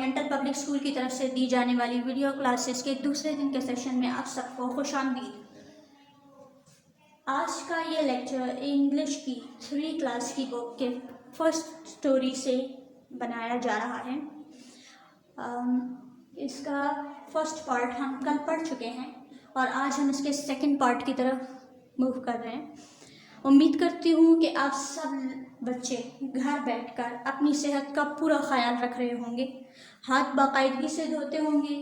Oriental public school की तरफ से दी जाने वाली वीडियो क्लासेस के दूसरे दिन के सेशन में आप सबको खुशामदीद। आज का ये लेक्चर इंग्लिश की 3 क्लास की बुक के फर्स्ट स्टोरी से बनाया जा रहा है। इसका फर्स्ट पार्ट हम कल पढ़ चुके हैं और आज हम इसके सेकंड पार्ट की तरफ मूव कर रहे हैं। उम्मीद करती हूँ कि आप सब बच्चे घर बैठकर अपनी सेहत का पूरा ख्याल रख रहे होंगे, हाथ बाकायदगी से धोते होंगे,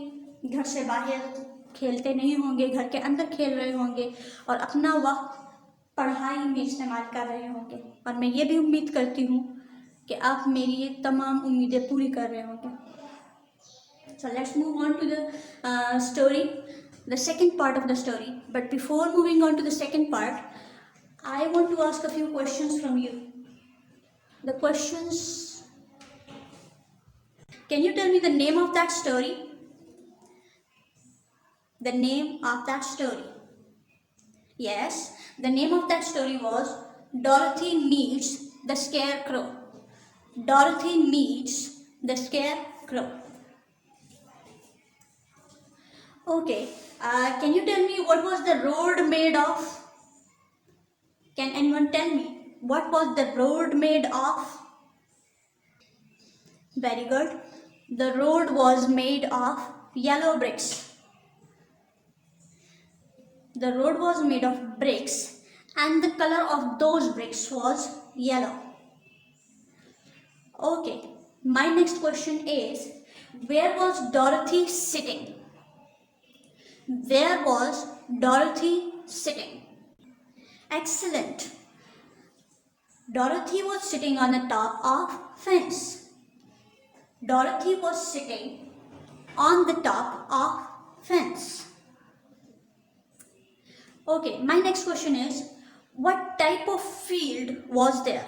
घर से बाहर खेलते नहीं होंगे, घर के अंदर खेल रहे होंगे और अपना वक्त पढ़ाई में इस्तेमाल कर रहे होंगे। और मैं ये भी उम्मीद करती हूँ कि आप मेरी ये तमाम उम्मीदें पूरी कर रहे होंगे। So let's move on to the story, the second part of the story. But before moving on to the second part, I want to ask a few questions from you. The questions, can you tell me the name of that story? The name of that story. Yes, the name of that story was Dorothy Meets the Scarecrow. Dorothy Meets the Scarecrow. Okay, can you tell me what was the road made of? Can anyone tell me what was the road made of? Very good. The road was made of yellow bricks. The road was made of bricks and the color of those bricks was yellow. Okay, my next question is, where was Dorothy sitting? Where was Dorothy sitting? Excellent. Dorothy was sitting on the top of fence. Dorothy was sitting on the top of fence. Okay, my next question is, what type of field was there?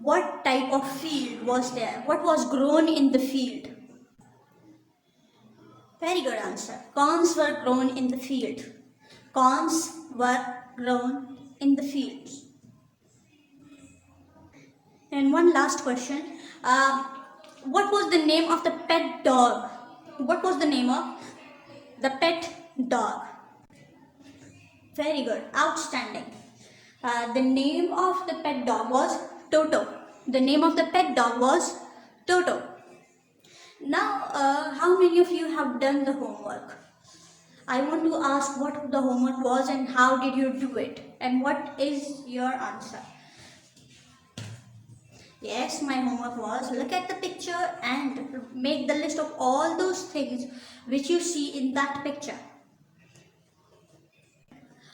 What type of field was there? What was grown in the field? Very good answer. Corns were grown in the field. Corns were grown in the fields. And one last question. What was the name of the pet dog? What was the name of the pet dog? Very good. Outstanding. The name of the pet dog was Toto. The name of the pet dog was Toto. Now, how many of you have done the homework? I want to ask what the homework was and how did you do it and what is your answer? Yes, my homework was look at the picture and make the list of all those things which you see in that picture.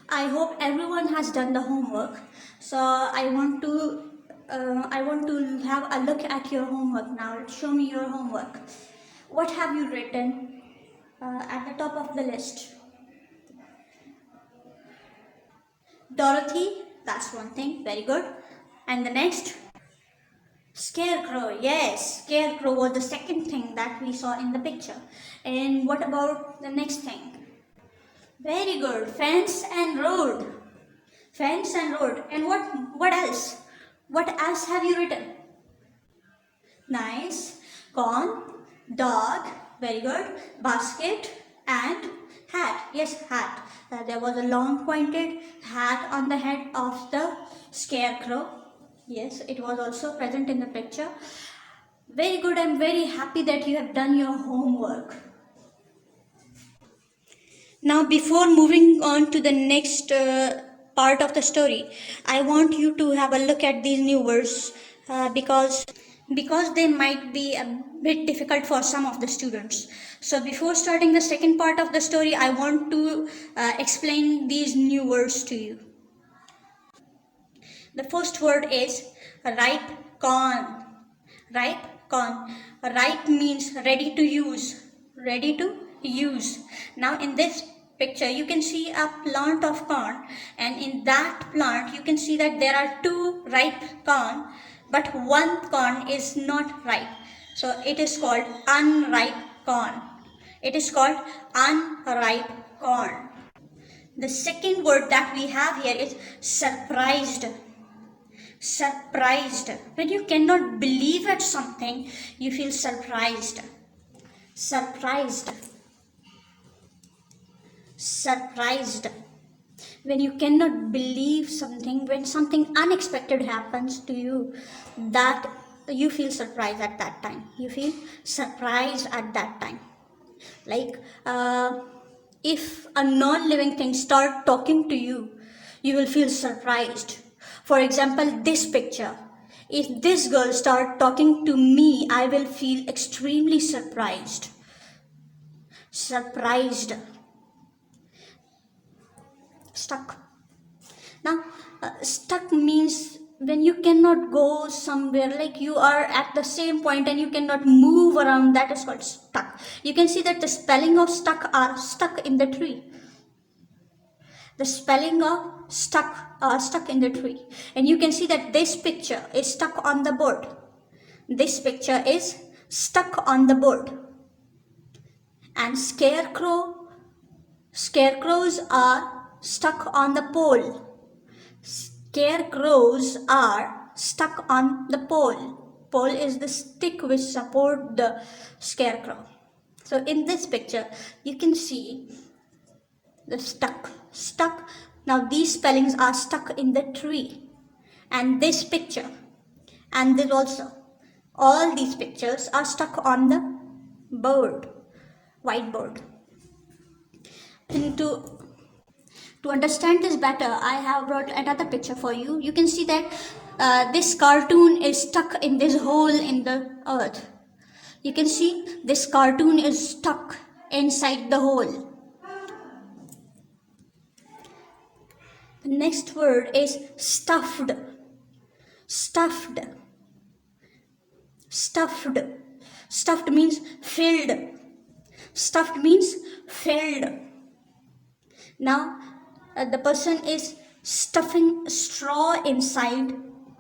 I hope everyone has done the homework. So I want to have a look at your homework now. Show me your homework. What have you written at the top of the list? Dorothy, that's one thing. Very good. And the next? Scarecrow. Yes, Scarecrow was the second thing that we saw in the picture. And what about the next thing? Very good. Fence and road. Fence and road. And what else? What else have you written? Nice. Corn, dog. Very good. Basket and hat. Yes, hat. There was a long pointed hat on the head of the scarecrow. Yes, it was also present in the picture. Very good. I'm very happy that you have done your homework. Now, before moving on to the next part of the story, I want you to have a look at these new words because they might be a bit difficult for some of the students. So before starting the second part of the story, I want to explain these new words to you. The first word is ripe corn. Ripe corn. Ripe means ready to use. Ready to use. Now in this picture you can see a plant of corn, and in that plant you can see that there are 2 ripe corn, but one corn is not ripe. So it is called unripe corn. It is called unripe corn. The second word that we have here is surprised. Surprised. When you cannot believe at something, you feel surprised. Surprised. Surprised. When you cannot believe something, when something unexpected happens to you, that you feel surprised at that time. You feel surprised at that time. Like if a non-living thing start talking to you, you will feel surprised. For example, this picture. If this girl start talking to me, I will feel extremely surprised. Surprised. Stuck. Now, stuck means when you cannot go somewhere, like you are at the same point and you cannot move around, that is called stuck. You can see that the spelling of stuck are stuck in the tree. The spelling of stuck are stuck in the tree. And you can see that this picture is stuck on the board. This picture is stuck on the board. And scarecrows are stuck on the pole. Scarecrows are stuck on the pole. Pole is the stick which support the scarecrow. So in this picture, you can see the stuck. Now these spellings are stuck in the tree. And this picture, and this also, all these pictures are stuck on the board, whiteboard. And to understand this better, I have brought another picture for you. You can see that this cartoon is stuck in this hole in the earth. You can see this cartoon is stuck inside the hole. The next word is stuffed. Stuffed. Stuffed. Stuffed means filled. Stuffed means filled. Now, the person is stuffing straw inside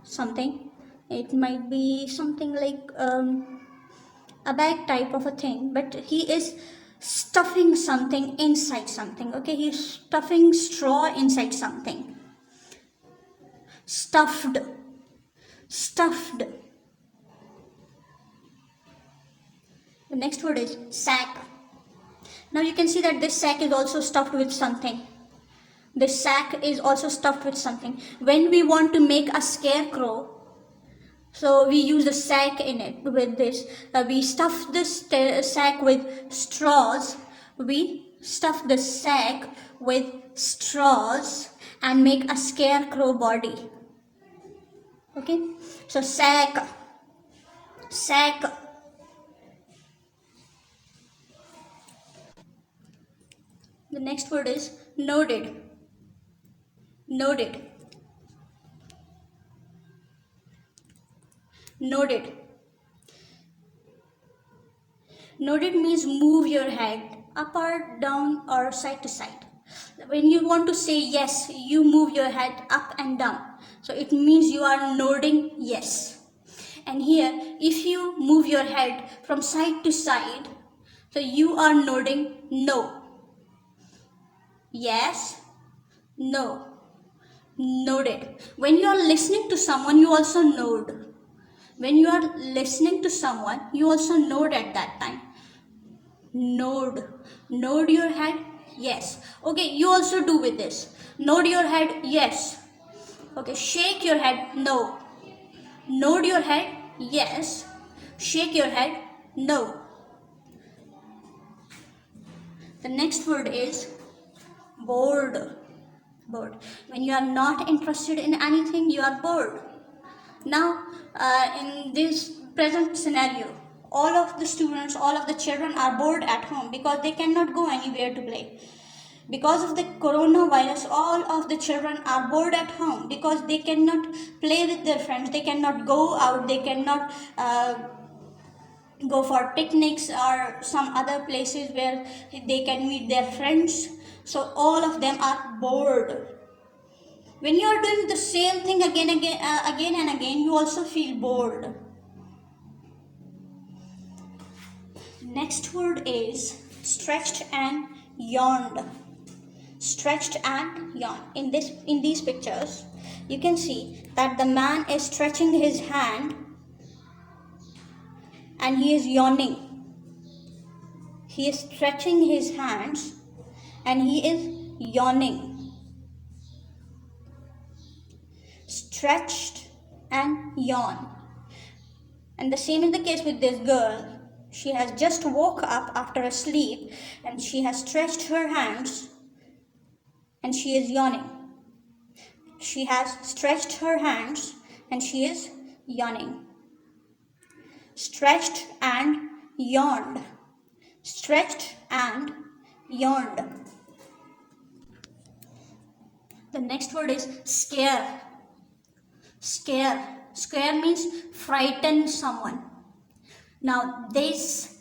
something. It might be something like a bag type of a thing, but he is stuffing something inside something. Okay, he's stuffing straw inside something. Stuffed. Stuffed. The next word is sack. Now you can see that this sack is also stuffed with something. This sack is also stuffed with something. When we want to make a scarecrow, so we use the sack in it with this. We stuff this sack with straws. We stuff the sack with straws and make a scarecrow body. Okay, so sack. The next word is noted. Noted. Noted. Noted means move your head up or down or side to side. When you want to say yes, you move your head up and down. So it means you are nodding yes. And here, if you move your head from side to side, so you are nodding no. Yes, no. Nodded. When you are listening to someone, you also nod. When you are listening to someone, you also nod at that time. Nod. Nod your head, yes. Okay, you also do with this. Nod your head, yes. Okay, shake your head, no. Nod your head, yes. Shake your head, no. The next word is bored. Bored. When you are not interested in anything, you are bored. Now, in this present scenario, all of the students, all of the children are bored at home because they cannot go anywhere to play. Because of the coronavirus, all of the children are bored at home because they cannot play with their friends, they cannot go out, they cannot go for picnics or some other places where they can meet their friends. So all of them are bored. When you are doing the same thing again and again, you also feel bored. Next word is stretched and yawned. stretched and yawn. In these pictures, you can see that the man is stretching his hand and he is yawning. He is stretching his hands and he is yawning. Stretched and yawn. And the same is the case with this girl. She has just woke up after a sleep and she has stretched her hands and she is yawning. She has stretched her hands and she is yawning. Stretched and yawned. Stretched and yawned. The next word is scare. Scare. Scare means frighten someone. Now this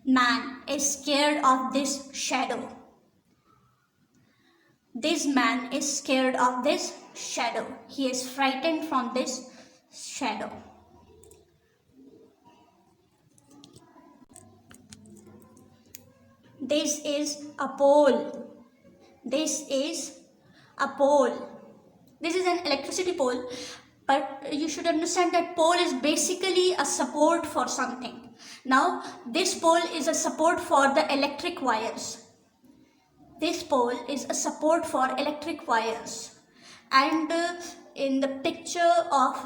man is scared of this shadow. This man is scared of this shadow. He is frightened from this shadow. This is a pole. This is a pole. This is an electricity pole, but you should understand that pole is basically a support for something. Now, this pole is a support for the electric wires. This pole is a support for electric wires. And in the picture of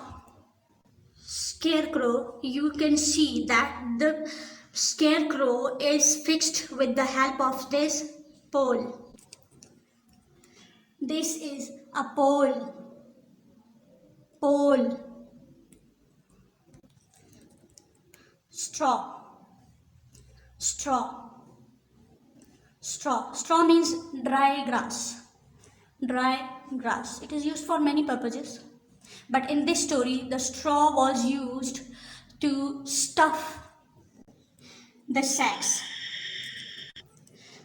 Scarecrow, you can see that the Scarecrow is fixed with the help of this pole. This is a pole. Pole. Straw. Straw. Straw. Straw means dry grass. Dry grass. It is used for many purposes. But in this story, the straw was used to stuff the sacks.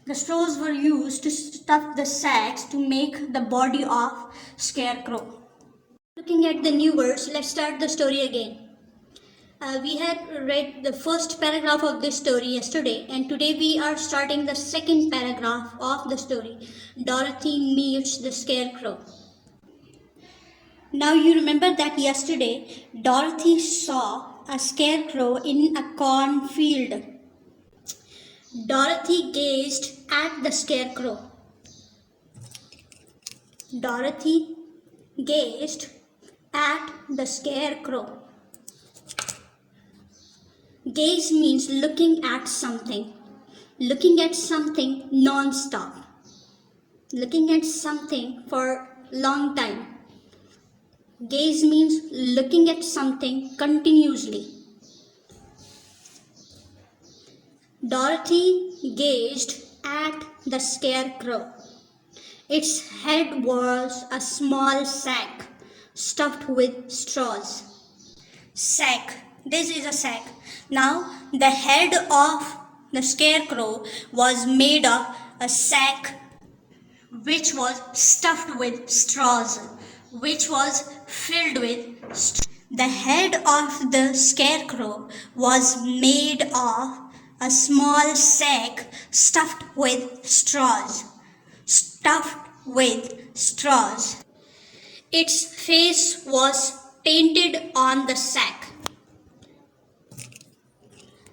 The straws were used to stuff the sacks to make the body of Scarecrow. Looking at the new words, let's start the story again. We had read the first paragraph of this story yesterday, and today we are starting the second paragraph of the story. Dorothy meets the Scarecrow. Now you remember that yesterday Dorothy saw a scarecrow in a cornfield. Dorothy gazed at the scarecrow. Dorothy gazed at the scarecrow. Gaze means looking at something non-stop, looking at something for a long time. Gaze means looking at something continuously. Dorothy gazed at the scarecrow. Its head was a small sack stuffed with straws. Sack. This is a sack. Now, the head of the scarecrow was made of a sack which was stuffed with straws, which was filled with straws. The head of the scarecrow was made of a small sack stuffed with straws. Stuffed with straws. Its face was painted on the sack.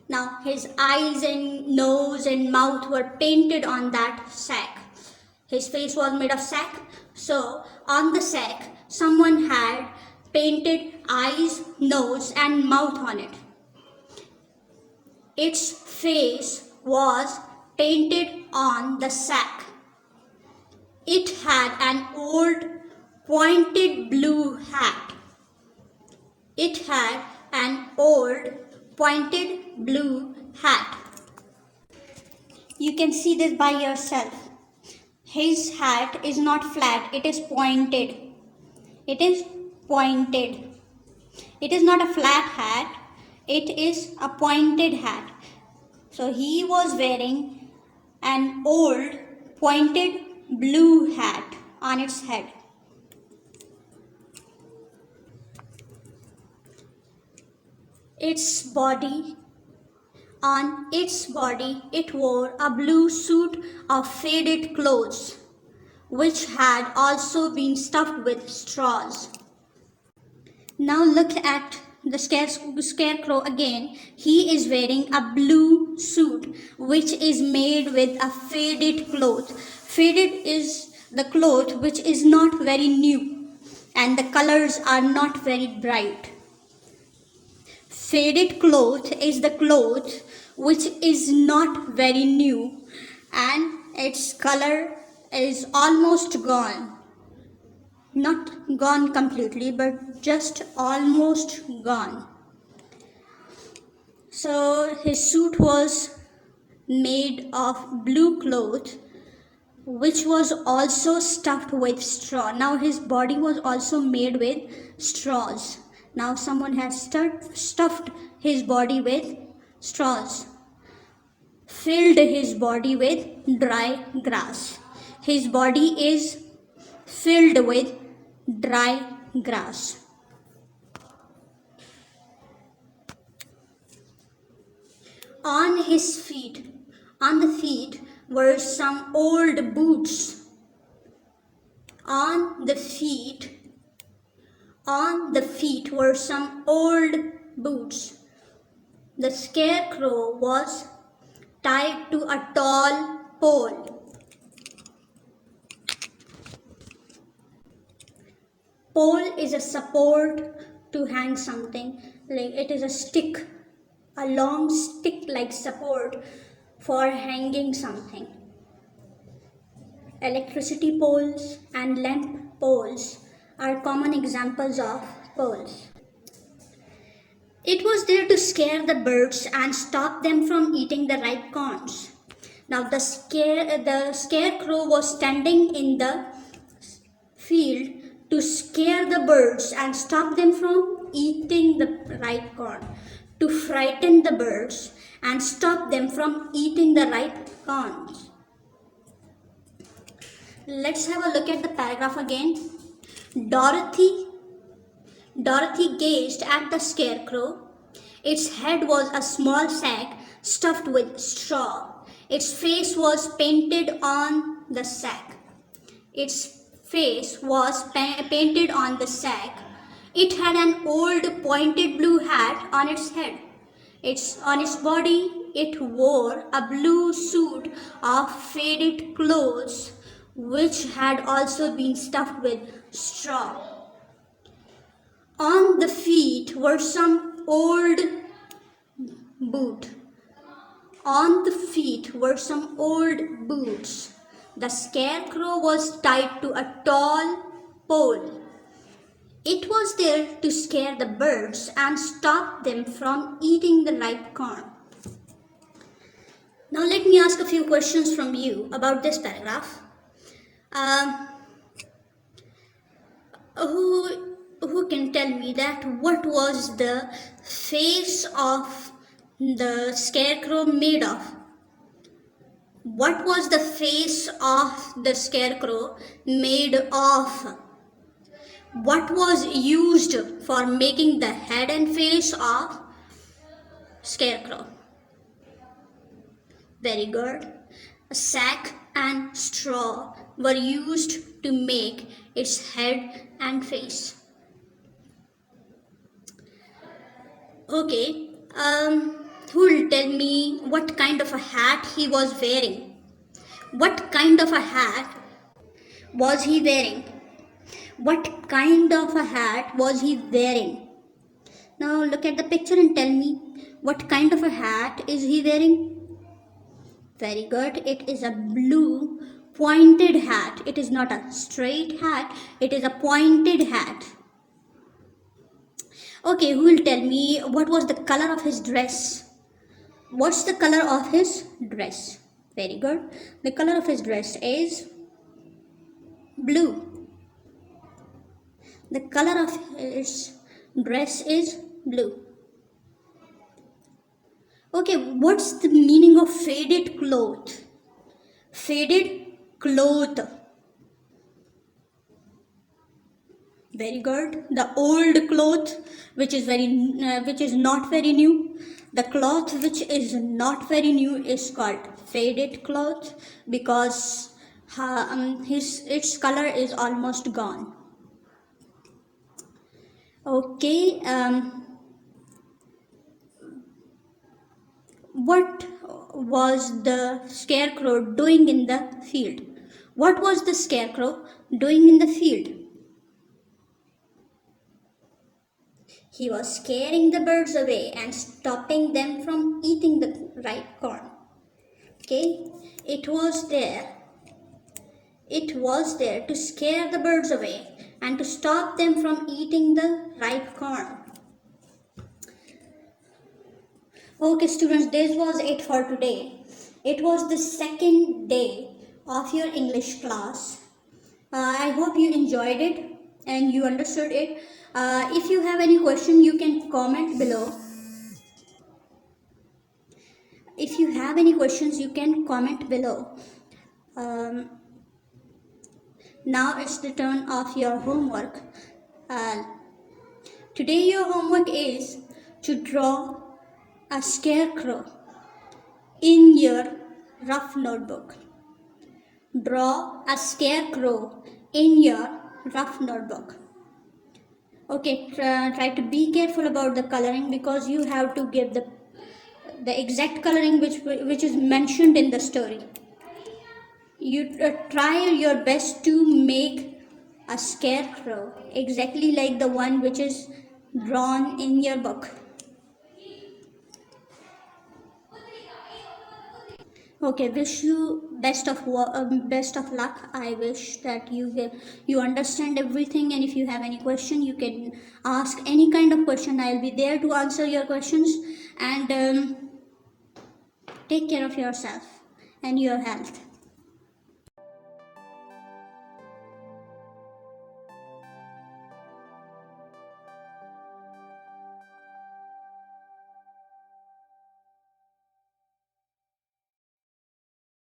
Now his eyes and nose and mouth were painted on that sack. His face was made of sack, so on the sack someone had painted eyes, nose and mouth on it. Its face was painted on the sack. It had an old pointed blue hat. It had an old pointed blue hat. You can see this by yourself. His hat is not flat, it is pointed. It is pointed. It is not a flat hat, it is a pointed hat. So he was wearing an old pointed blue hat on its head. On its body, it wore a blue suit of faded clothes. which had also been stuffed with straws. Now look at the scarecrow again. He is wearing a blue suit which is made with a faded cloth. Faded is the cloth which is not very new and the colors are not very bright. Faded cloth is the cloth which is not very new and its color is almost gone. Not gone completely, but just almost gone. So his suit was made of blue cloth which was also stuffed with straw. Now his body was also made with straws. Now someone has stuffed his body with straws. Filled his body with dry grass. His body is filled with dry grass. On the feet were some old boots. On the feet were some old boots. The scarecrow was tied to a tall pole. Pole is a support to hang something. Like it is a stick, a long stick like support for hanging something. Electricity poles and lamp poles are common examples of poles. It was there to scare the birds and stop them from eating the ripe corns. Now the scarecrow was standing in the field to scare the birds and stop them from eating the ripe corn, to frighten the birds and stop them from eating the ripe corns. Let's have a look at the paragraph again. Dorothy gazed at the scarecrow. Its head was a small sack stuffed with straw. Its face was painted on the sack. It had an old pointed blue hat on its head. On its body, it wore a blue suit of faded clothes, which had also been stuffed with straw. On the feet were some old boots. The scarecrow was tied to a tall pole. It was there to scare the birds and stop them from eating the ripe corn. Now let me ask a few questions from you about this paragraph. Who can tell me that what was the face of the scarecrow made of? What was the face of the scarecrow made of? What was used for making the head and face of scarecrow? Very good. A sack and straw were used to make its head and face. Okay, who will tell me what kind of a hat he was wearing? What kind of a hat was he wearing? What kind of a hat was he wearing? Now look at the picture and tell me what kind of a hat is he wearing? Very good. It is a blue pointed hat. It is not a straight hat. It is a pointed hat. Okay, who will tell me what was the color of his dress? What's the color of his dress? Very good. The color of his dress is blue. The color of his dress is blue. Okay, what's the meaning of faded cloth? Faded cloth. Very good. The old cloth which is not very new. The cloth which is not very new is called faded cloth because its color is almost gone. Okay, what was the scarecrow doing in the field? What was the scarecrow doing in the field? He was scaring the birds away and stopping them from eating the ripe corn. Okay, it was there. It was there to scare the birds away and to stop them from eating the ripe corn. Okay, students, this was it for today. It was the second day of your English class. I hope you enjoyed it and you understood it. If you have any question, you can comment below. If you have any questions, you can comment below. Now it's the turn of your homework. Today your homework is to draw a scarecrow in your rough notebook. Draw a scarecrow in your rough notebook. Okay, try to be careful about the coloring because you have to give the exact coloring which is mentioned in the story. You try your best to make a scarecrow exactly like the one which is drawn in your book. Okay, wish you best of luck. I wish that you understand everything, and if you have any question, you can ask any kind of question. I'll be there to answer your questions. And take care of yourself and your health.